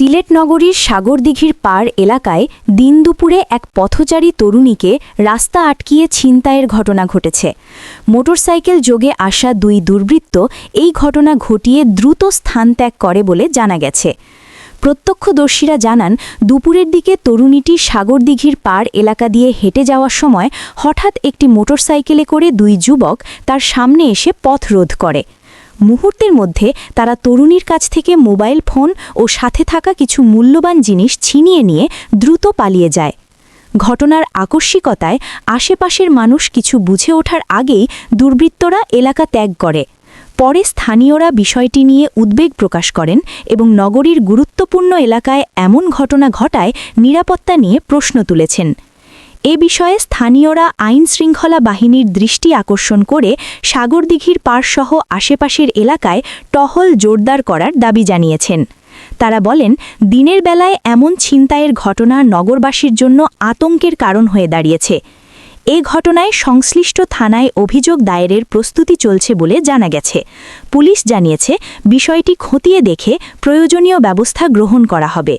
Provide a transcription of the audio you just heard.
সিলেট নগরীর সাগরদিঘির পাড় এলাকায় দিন দুপুরে এক পথচারী তরুণীকে রাস্তা আটকিয়ে ছিনতাইয়ের ঘটনা ঘটেছে। মোটরসাইকেল যোগে আসা দুই দুর্বৃত্ত এই ঘটনা ঘটিয়ে দ্রুত স্থান ত্যাগ করে বলে জানা গেছে। প্রত্যক্ষদর্শীরা জানান, দুপুরের দিকে তরুণীটি সাগরদিঘির পাড় এলাকা দিয়ে হেঁটে যাওয়ার সময় হঠাৎ একটি মোটরসাইকেলে করে দুই যুবক তার সামনে এসে পথ রোধ করে। মুহূর্তের মধ্যে তারা তরুণীর কাছ থেকে মোবাইল ফোন ও সাথে থাকা কিছু মূল্যবান জিনিস ছিনিয়ে নিয়ে দ্রুত পালিয়ে যায়। ঘটনার আকস্মিকতায় আশেপাশের মানুষ কিছু বুঝে ওঠার আগেই দুর্বৃত্তরা এলাকা ত্যাগ করে। পরে স্থানীয়রা বিষয়টি নিয়ে উদ্বেগ প্রকাশ করেন এবং নগরীর গুরুত্বপূর্ণ এলাকায় এমন ঘটনা ঘটায় নিরাপত্তা নিয়ে প্রশ্ন তুলেছেন। এ বিষয়ে স্থানীয়রা আইনশৃঙ্খলা বাহিনীর দৃষ্টি আকর্ষণ করে সাগরদিঘির পাড়সহ আশেপাশের এলাকায় টহল জোরদার করার দাবি জানিয়েছেন। তারা বলেন, দিনের বেলায় এমন ছিনতাইয়ের ঘটনা নগরবাসীর জন্য আতঙ্কের কারণ হয়ে দাঁড়িয়েছে। এ ঘটনায় সংশ্লিষ্ট থানায় অভিযোগ দায়েরের প্রস্তুতি চলছে বলে জানা গেছে। পুলিশ জানিয়েছে, বিষয়টি খতিয়ে দেখে প্রয়োজনীয় ব্যবস্থা গ্রহণ করা হবে।